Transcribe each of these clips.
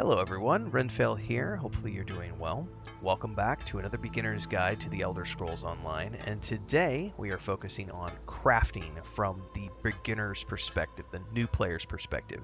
Hello everyone, Renfail here. Hopefully you're doing well. Welcome back to another beginner's guide to the Elder Scrolls Online, and today we are focusing on crafting from the beginner's perspective, the new player's perspective.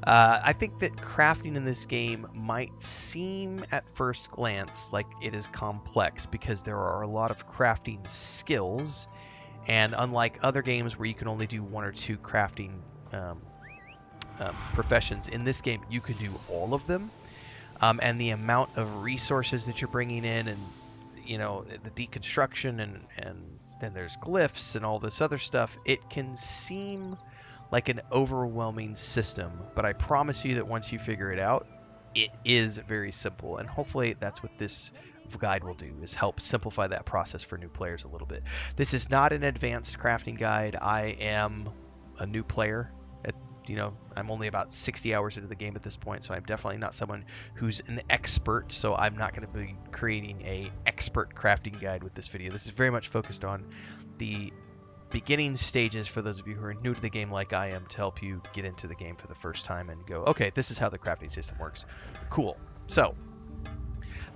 I think that crafting in this game might seem at first glance like it is complex because there are a lot of crafting skills, and unlike other games where you can only do one or two crafting professions, in this game you can do all of them, and the amount of resources that you're bringing in, and the deconstruction, and then there's glyphs and all this other stuff, it can seem like an overwhelming system, but I promise you that once you figure it out, it is very simple, and hopefully that's what this guide will do, is help simplify that process for new players a little bit. This is not an advanced crafting guide. I am a new player. I'm only about 60 hours into the game at this point, so I'm definitely not someone who's an expert, so I'm not going to be creating a expert crafting guide with this video. This is very much focused on the beginning stages for those of you who are new to the game like I am, to help you get into the game for the first time and go, okay, this is how the crafting system works. Cool. So,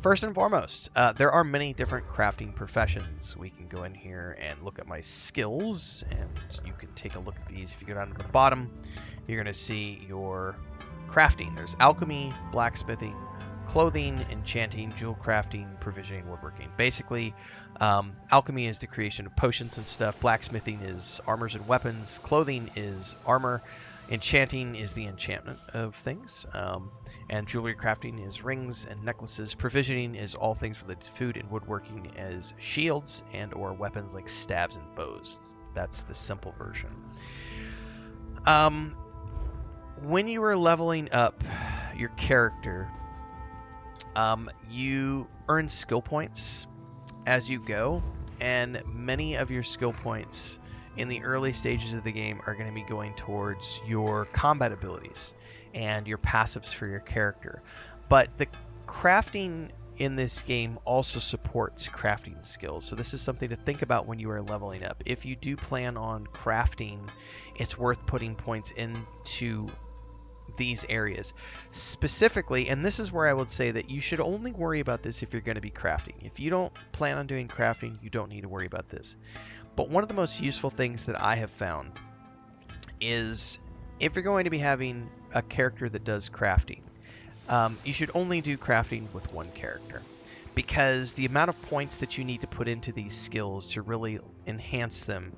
first and foremost, there are many different crafting professions. We can go in here and look at my skills, and you can take a look at these. If you go down to the bottom, you're going to see your crafting. There's alchemy, blacksmithing, clothing, enchanting, jewel crafting, provisioning, woodworking. Basically, alchemy is the creation of potions and stuff. Blacksmithing is armors and weapons. Clothing is armor. Enchanting is the enchantment of things. And jewelry crafting is rings and necklaces. Provisioning is all things related to food, and woodworking is shields and or weapons like stabs and bows. That's the simple version. When you are leveling up your character, you earn skill points as you go, and many of your skill points in the early stages of the game are going to be going towards your combat abilities and your passives for your character. But the crafting in this game also supports crafting skills, so this is something to think about when you are leveling up. If you do plan on crafting, it's worth putting points into these areas specifically, and this is where I would say that you should only worry about this if you're going to be crafting. If you don't plan on doing crafting, you don't need to worry about this. But one of the most useful things that I have found is, if you're going to be having a character that does crafting, you should only do crafting with one character, because the amount of points that you need to put into these skills to really enhance them,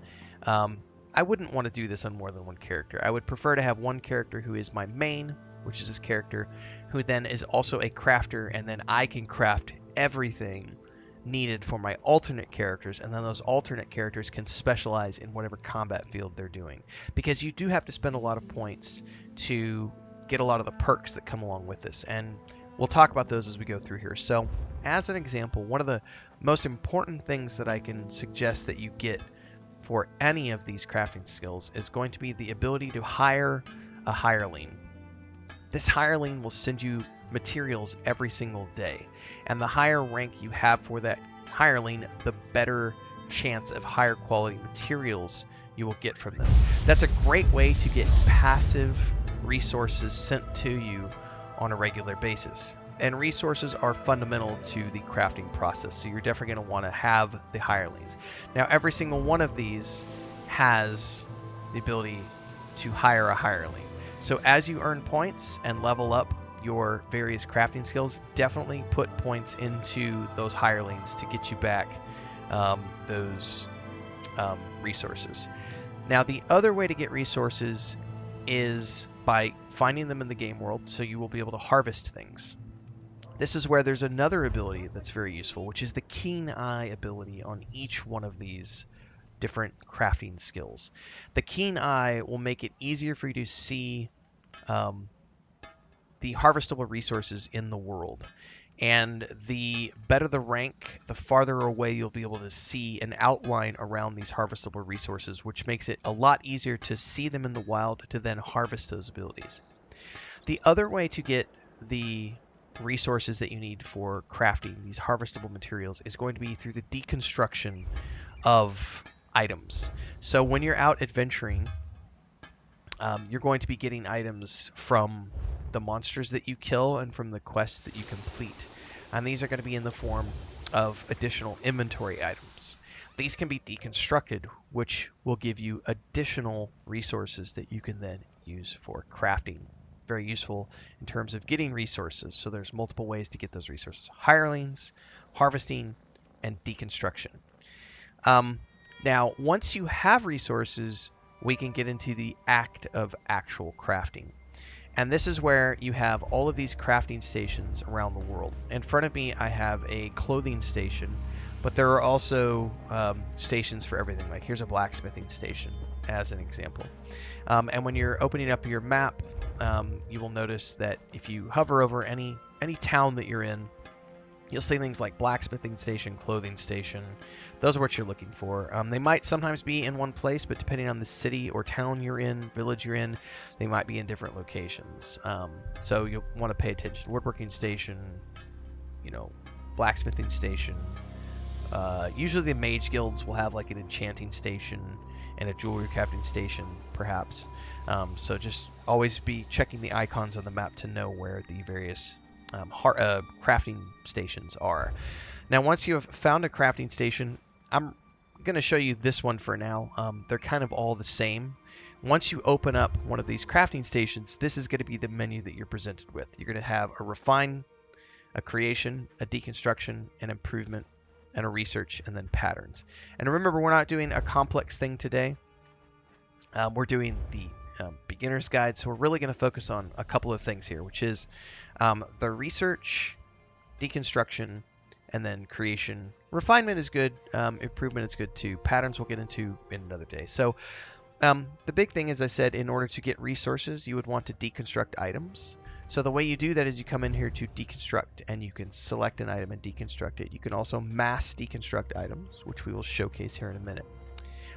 I wouldn't want to do this on more than one character. I would prefer to have one character who is my main, which is this character, who then is also a crafter, and then I can craft everything needed for my alternate characters, and then those alternate characters can specialize in whatever combat field they're doing. Because you do have to spend a lot of points to get a lot of the perks that come along with this, and we'll talk about those as we go through here. So, as an example, one of the most important things that I can suggest that you get for any of these crafting skills is going to be the ability to hire a hireling. This hireling will send you materials every single day, and the higher rank you have for that hireling, the better chance of higher quality materials you will get from those. That's a great way to get passive resources sent to you on a regular basis, and resources are fundamental to the crafting process, so you're definitely going to want to have the hirelings. Now, every single one of these has the ability to hire a hireling. So as you earn points and level up your various crafting skills, definitely put points into those hirelings to get you back those resources. Now, the other way to get resources is by finding them in the game world, so you will be able to harvest things. This is where there's another ability that's very useful, which is the keen eye ability on each one of these different crafting skills. The keen eye will make it easier for you to see the harvestable resources in the world. And the better the rank, the farther away you'll be able to see an outline around these harvestable resources, which makes it a lot easier to see them in the wild to then harvest those abilities. The other way to get the resources that you need for crafting these harvestable materials is going to be through the deconstruction of items. So when you're out adventuring, you're going to be getting items from the monsters that you kill and from the quests that you complete. And these are going to be in the form of additional inventory items. These can be deconstructed, which will give you additional resources that you can then use for crafting. Very useful in terms of getting resources. So there's multiple ways to get those resources: hirelings, harvesting, and deconstruction. Now, once you have resources, we can get into the act of actual crafting. And this is where you have all of these crafting stations around the world. In front of me, I have a clothing station, but there are also stations for everything. Like here's a blacksmithing station, as an example. And when you're opening up your map, you will notice that if you hover over any town that you're in, you'll see things like blacksmithing station, clothing station. Those are what you're looking for. They might sometimes be in one place, but depending on the city or town you're in, village you're in, they might be in different locations. So you'll want to pay attention. Woodworking station, blacksmithing station. Usually the mage guilds will have like an enchanting station and a jewelry crafting station, perhaps. So just always be checking the icons on the map to know where the various crafting stations are. Now, once you have found a crafting station, I'm going to show you this one for now. They're kind of all the same. Once you open up one of these crafting stations, this is going to be the menu that you're presented with. You're going to have a refine, a creation, a deconstruction, an improvement, and a research, and then patterns. And remember, we're not doing a complex thing today. We're doing the beginner's guide, so we're really going to focus on a couple of things here, which is the research, deconstruction, and then creation. Refinement is good. Improvement is good too. Patterns we'll get into in another day. So the big thing, as I said, in order to get resources, you would want to deconstruct items. So the way you do that is you come in here to deconstruct, and you can select an item and deconstruct it. You can also mass deconstruct items, which we will showcase here in a minute.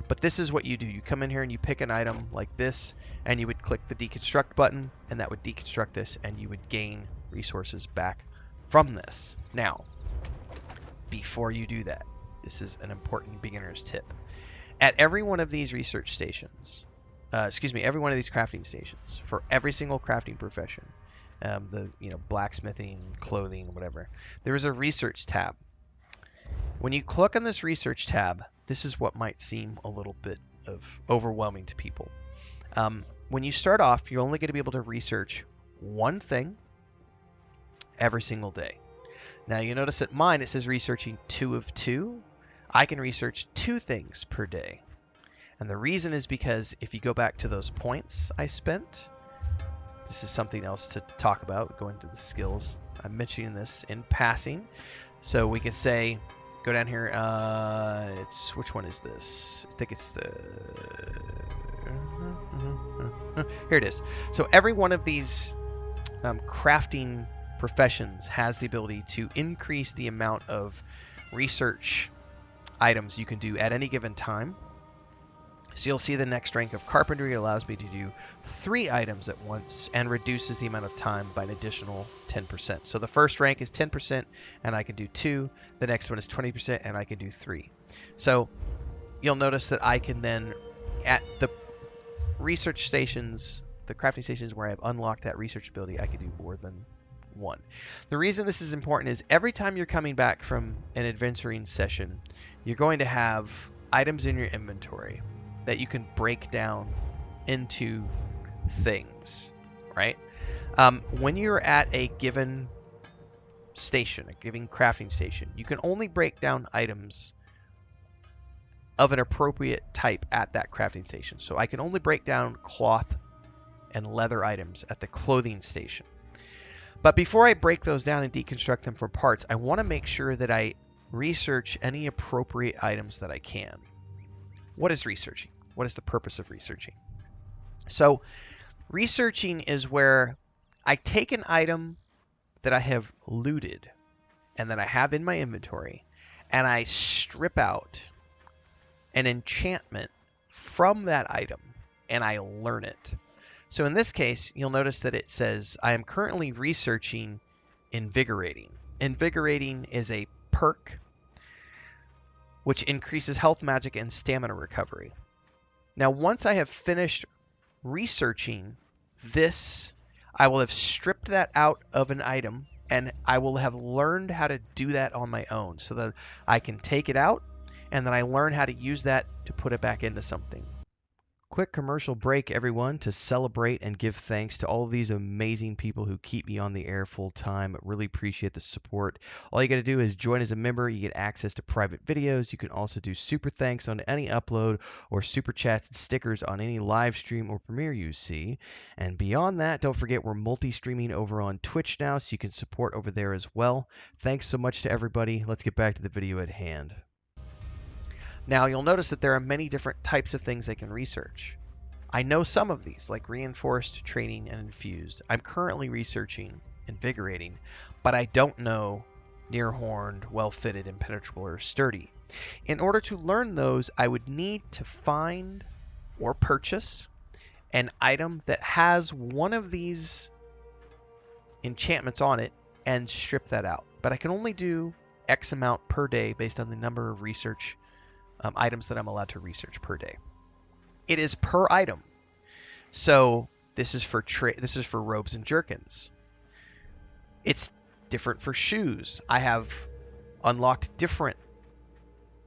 But this is what you do. You come in here and you pick an item like this, and you would click the deconstruct button, and that would deconstruct this, and you would gain resources back from this. Now, before you do that, this is an important beginner's tip. At every one of these research stations, every one of these crafting stations, for every single crafting profession, blacksmithing, clothing, whatever, there is a research tab. When you click on this research tab, this is what might seem a little bit of overwhelming to people. When you start off, you're only going to be able to research one thing every single day. Now you notice at mine it says researching 2 of 2. I can research 2 things per day. And the reason is because if you go back to those points I spent, this is something else to talk about, going to the skills. I'm mentioning this in passing. So we can say, go down here, which one is this? I think it's the, here it is. So every one of these crafting professions has the ability to increase the amount of research items you can do at any given time. So you'll see the next rank of carpentry allows me to do 3 items at once and reduces the amount of time by an additional 10%. So the first rank is 10% and I can do 2. The next one is 20% and I can do 3. So you'll notice that I can then, at the research stations, the crafting stations where I've unlocked that research ability, I can do more than 1. The reason this is important is every time you're coming back from an adventuring session, you're going to have items in your inventory that you can break down into things, right? When you're at a given station, a given crafting station, you can only break down items of an appropriate type at that crafting station. So I can only break down cloth and leather items at the clothing station. But before I break those down and deconstruct them for parts, I want to make sure that I research any appropriate items that I can. What is researching? What is the purpose of researching? So researching is where I take an item that I have looted and that I have in my inventory, and I strip out an enchantment from that item and I learn it. So in this case, you'll notice that it says I am currently researching Invigorating. Invigorating is a perk which increases health, magic, and stamina recovery. Now, once I have finished researching this, I will have stripped that out of an item, and I will have learned how to do that on my own so that I can take it out and then I learn how to use that to put it back into something. Quick commercial break, everyone, to celebrate and give thanks to all of these amazing people who keep me on the air full time. Really appreciate the support. All you got to do is join as a member. You get access to private videos. You can also do super thanks on any upload or super chats and stickers on any live stream or premiere you see. And beyond that, don't forget we're multi-streaming over on Twitch now, so you can support over there as well. Thanks so much to everybody. Let's get back to the video at hand. Now, you'll notice that there are many different types of things they can research. I know some of these, like reinforced, training, and infused. I'm currently researching invigorating, but I don't know near-horned, well-fitted, impenetrable, or sturdy. In order to learn those, I would need to find or purchase an item that has one of these enchantments on it and strip that out. But I can only do X amount per day based on the number of research items that I'm allowed to research per day. It is per item. So this is for robes and jerkins. It's different for shoes. I have unlocked different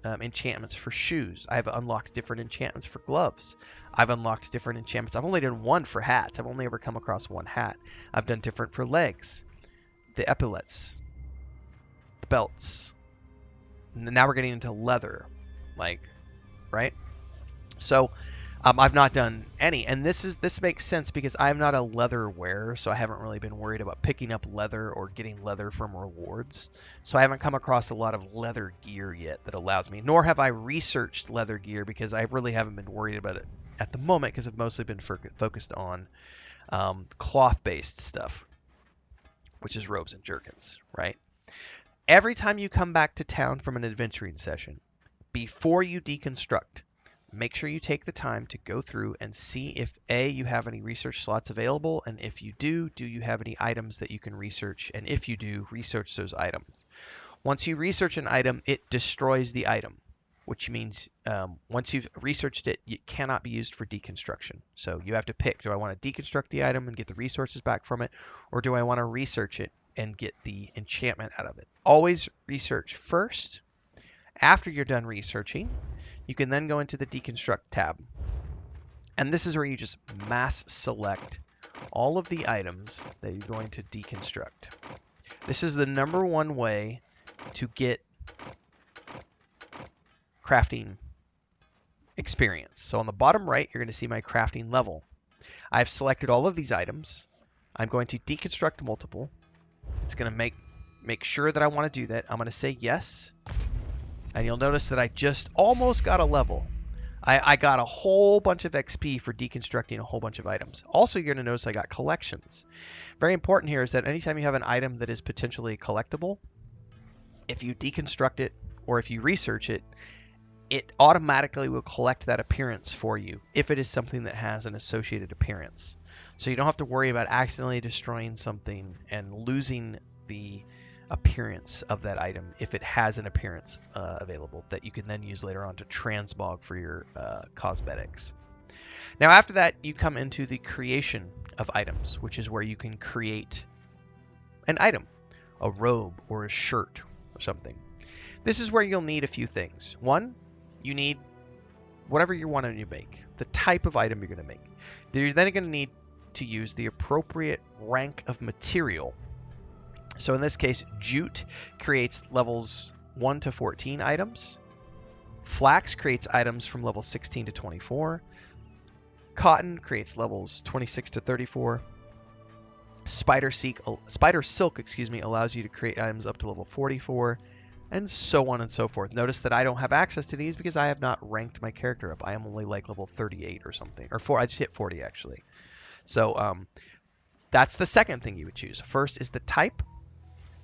enchantments for shoes. I have unlocked different enchantments for gloves. I've unlocked different enchantments. I've only done one for hats. I've only ever come across one hat. I've done different for legs, the epaulets, the belts. And now we're getting into leather. Right? So I've not done any, and this makes sense because I'm not a leather wearer, so I haven't really been worried about picking up leather or getting leather from rewards. So I haven't come across a lot of leather gear yet that allows me, nor have I researched leather gear because I really haven't been worried about it at the moment because I've mostly been focused on cloth-based stuff, which is robes and jerkins, right? Every time you come back to town from an adventuring session, before you deconstruct, make sure you take the time to go through and see if A, you have any research slots available, and if you do you have any items that you can research, and if you do, research those items. Once you research an item, it destroys the item, which means once you've researched it, it cannot be used for deconstruction. So you have to pick, do I want to deconstruct the item and get the resources back from it, or do I want to research it and get the enchantment out of it? Always research first. After you're done researching, you can then go into the Deconstruct tab. And this is where you just mass select all of the items that you're going to deconstruct. This is the number one way to get crafting experience. So on the bottom right, you're going to see my crafting level. I've selected all of these items. I'm going to deconstruct multiple. It's going to make sure that I want to do that. I'm going to say yes. And you'll notice that I just almost got a level. I got a whole bunch of XP for deconstructing a whole bunch of items. Also, you're going to notice I got collections. Very important here is that anytime you have an item that is potentially collectible, if you deconstruct it or if you research it, it automatically will collect that appearance for you if it is something that has an associated appearance. So you don't have to worry about accidentally destroying something and losing the appearance of that item if it has an appearance available that you can then use later on to transmog for your cosmetics. Now after that, you come into the creation of items, which is where you can create an item, a robe or a shirt or something. This is where you'll need a few things. One, you need whatever you want to make, the type of item you're going to make. You're then going to need to use the appropriate rank of material. So in this case, jute creates levels 1 to 14 items. Flax creates items from level 16 to 24. Cotton creates levels 26 to 34. Spider silk, allows you to create items up to level 44, and so on and so forth. Notice that I don't have access to these because I have not ranked my character up. I am only like level 38 or something, or 4. I just hit 40 actually. So that's the second thing you would choose. First is the type,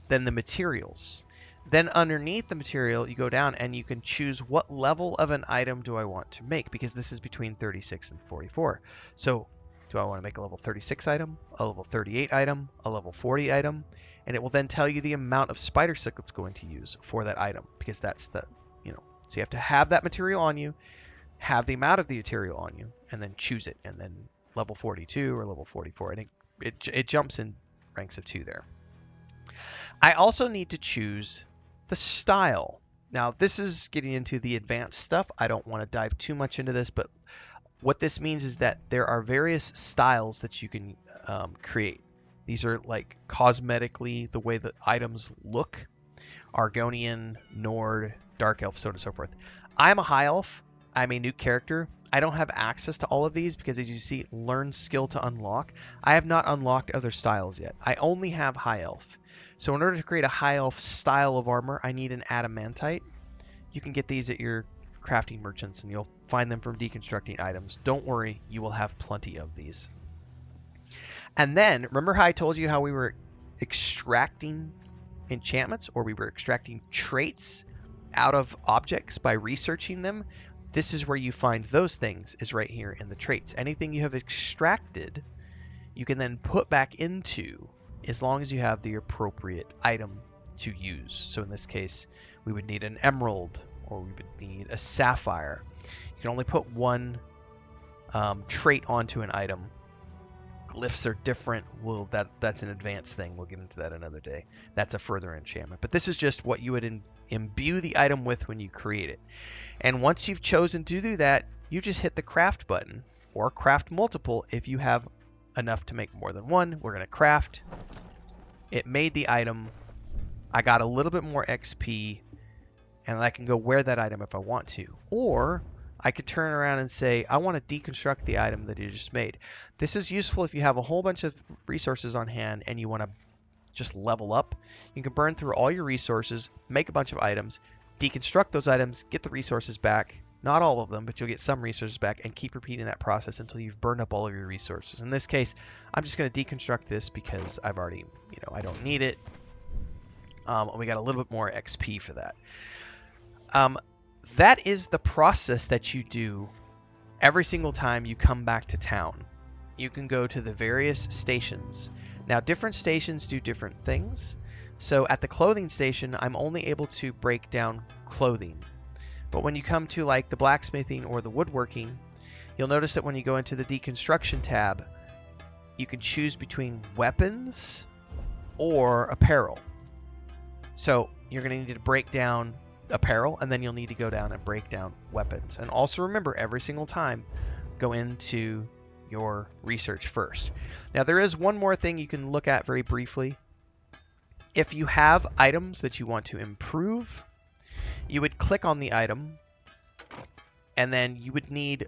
then the materials. Then underneath the material, you go down and you can choose what level of an item do I want to make, because this is between 36 and 44. So do I want to make a level 36 item, a level 38 item, a level 40 item? And it will then tell you the amount of spider silk it's going to use for that item, because that's the, so you have to have that material on you, have the amount of the material on you, and then choose it, and then level 42 or level 44. And it it jumps in ranks of 2 there. I also need to choose the style. Now, this is getting into the advanced stuff. I don't want to dive too much into this, but what this means is that there are various styles that you can create. These are like cosmetically the way that items look. Argonian, Nord, Dark Elf, so on and so forth. I'm a High Elf. I'm a new character. I don't have access to all of these because, as you see, learn skill to unlock. I have not unlocked other styles yet. I only have High Elf. So in order to create a High Elf style of armor, I need an adamantite. You can get these at your crafting merchants, and you'll find them from deconstructing items. Don't worry, you will have plenty of these. And then, remember how I told you how we were extracting enchantments, or we were extracting traits out of objects by researching them? This is where you find those things, is right here in the traits. Anything you have extracted, you can then put back into, as long as you have the appropriate item to use. So in this case, we would need an emerald, or we would need a sapphire. You can only put one trait onto an item. Glyphs are different. Well, that's an advanced thing. We'll get into that another day. That's a further enchantment. But this is just what you would imbue the item with when you create it. And once you've chosen to do that, you just hit the craft button, or craft multiple if you have enough to make more than one. We're going to craft. It made the item. I got a little bit more XP, and I can go wear that item if I want to. Or I could turn around and say, I want to deconstruct the item that you just made. This is useful if you have a whole bunch of resources on hand and you want to just level up. You can burn through all your resources, make a bunch of items, deconstruct those items, get the resources back. Not all of them, but you'll get some resources back, and keep repeating that process until you've burned up all of your resources. In this case, I'm just going to deconstruct this because I've already, I don't need it. We got a little bit more XP for that. That is the process that you do every single time you come back to town. You can go to the various stations. Now, different stations do different things. So at the clothing station, I'm only able to break down clothing. But when you come to like the blacksmithing or the woodworking, you'll notice that when you go into the deconstruction tab, you can choose between weapons or apparel. So you're going to need to break down apparel, and then you'll need to go down and break down weapons. And also remember, every single time, go into your research first. Now, there is one more thing you can look at very briefly. If you have items that you want to improve, you would click on the item, and then you would need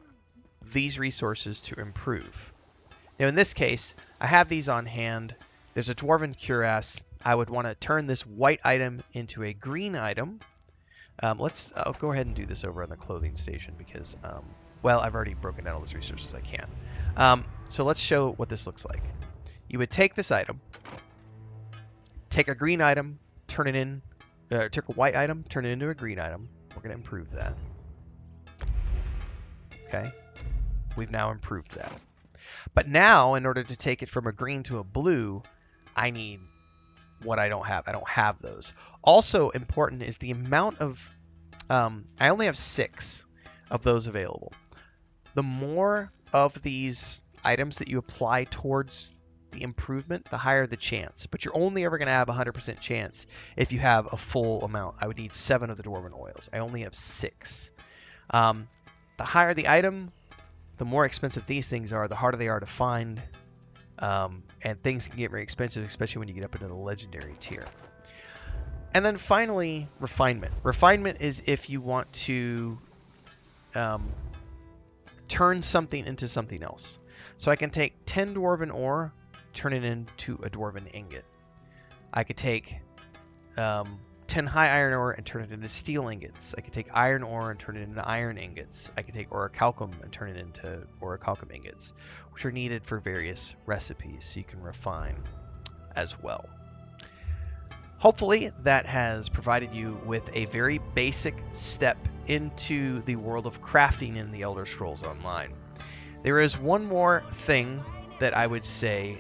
these resources to improve. Now, in this case, I have these on hand. There's a dwarven cuirass. I would want to turn this white item into a green item. I'll go ahead and do this over on the clothing station because, well, I've already broken down all those resources I can. So let's show what this looks like. You would take this item, take a green item, turn it in, take a white item, turn it into a green item. We're going to improve that. Okay. We've now improved that. But now, in order to take it from a green to a blue, I need what I don't have. I don't have those. Also important is the amount of, I only have 6 of those available. The more of these items that you apply towards the improvement, the higher the chance. But you're only ever going to have a 100% chance if you have a full amount. I would need 7 of the dwarven oils. I only have 6. The higher the item, the more expensive these things are, the harder they are to find. And things can get very expensive, especially when you get up into the legendary tier. And then finally, refinement. Refinement is if you want to turn something into something else. So I can take 10 dwarven ore, turn it into a dwarven ingot. I could take 10 high iron ore and turn it into steel ingots. I could take iron ore and turn it into iron ingots. I could take orichalcum and turn it into orichalcum ingots, which are needed for various recipes, so you can refine as well. Hopefully that has provided you with a very basic step into the world of crafting in the Elder Scrolls Online. There is one more thing that I would say,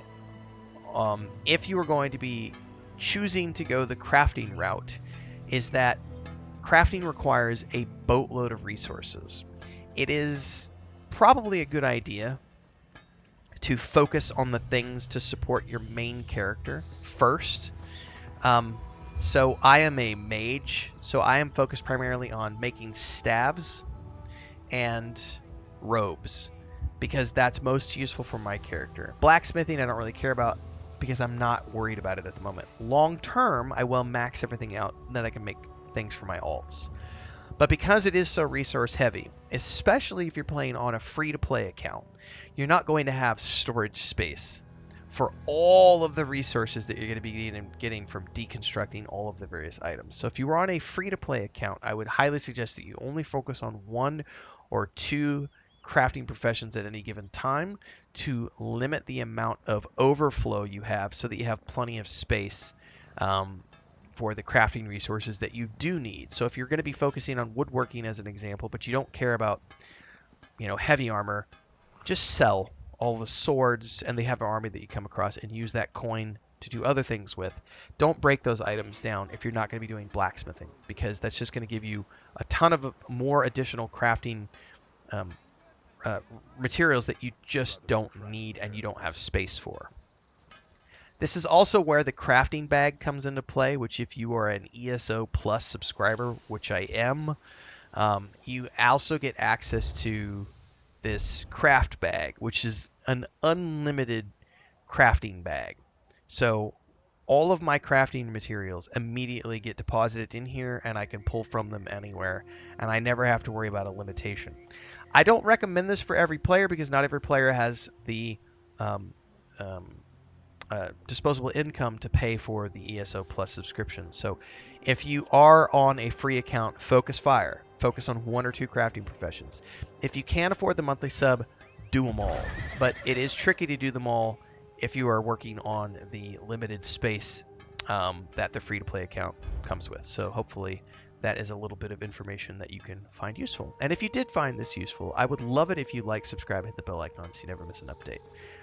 if you are going to be choosing to go the crafting route, is that crafting requires a boatload of resources. It is probably a good idea to focus on the things to support your main character first. So I am a mage, so I am focused primarily on making staves and robes because that's most useful for my character. Blacksmithing I don't really care about because I'm not worried about it at the moment. Long term, I will max everything out, then I can make things for my alts. But because it is so resource heavy, especially if you're playing on a free-to-play account, you're not going to have storage space for all of the resources that you're going to be getting from deconstructing all of the various items. So if you were on a free-to-play account, I would highly suggest that you only focus on 1 or 2 crafting professions at any given time to limit the amount of overflow you have so that you have plenty of space for the crafting resources that you do need. So if you're going to be focusing on woodworking as an example, but you don't care about, heavy armor, just sell all the swords and the heavy armor that you come across and use that coin to do other things with. Don't break those items down if you're not going to be doing blacksmithing, because that's just going to give you a ton of more additional crafting materials that you just don't need and you don't have space for. This is also where the crafting bag comes into play, which if you are an ESO Plus subscriber, which I am, you also get access to this craft bag, which is an unlimited crafting bag. So all of my crafting materials immediately get deposited in here and I can pull from them anywhere, and I never have to worry about a limitation. I don't recommend this for every player because not every player has the disposable income to pay for the ESO Plus subscription. So if you are on a free account, focus fire. Focus on 1 or 2 crafting professions. If you can't afford the monthly sub, do them all. But it is tricky to do them all if you are working on the limited space that the free-to-play account comes with. So hopefully that is a little bit of information that you can find useful. And if you did find this useful, I would love it if you like, subscribe, hit the bell icon so you never miss an update.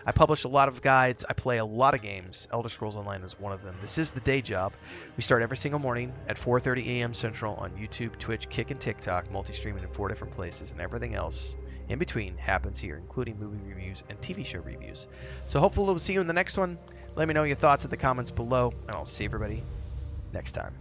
I publish a lot of guides. I play a lot of games. Elder Scrolls Online is one of them. This is the day job. We start every single morning at 4:30 a.m. Central on YouTube, Twitch, Kick, and TikTok, multi-streaming in 4 different places, and everything else in between happens here, including movie reviews and TV show reviews. So hopefully we'll see you in the next one. Let me know your thoughts in the comments below, and I'll see everybody next time.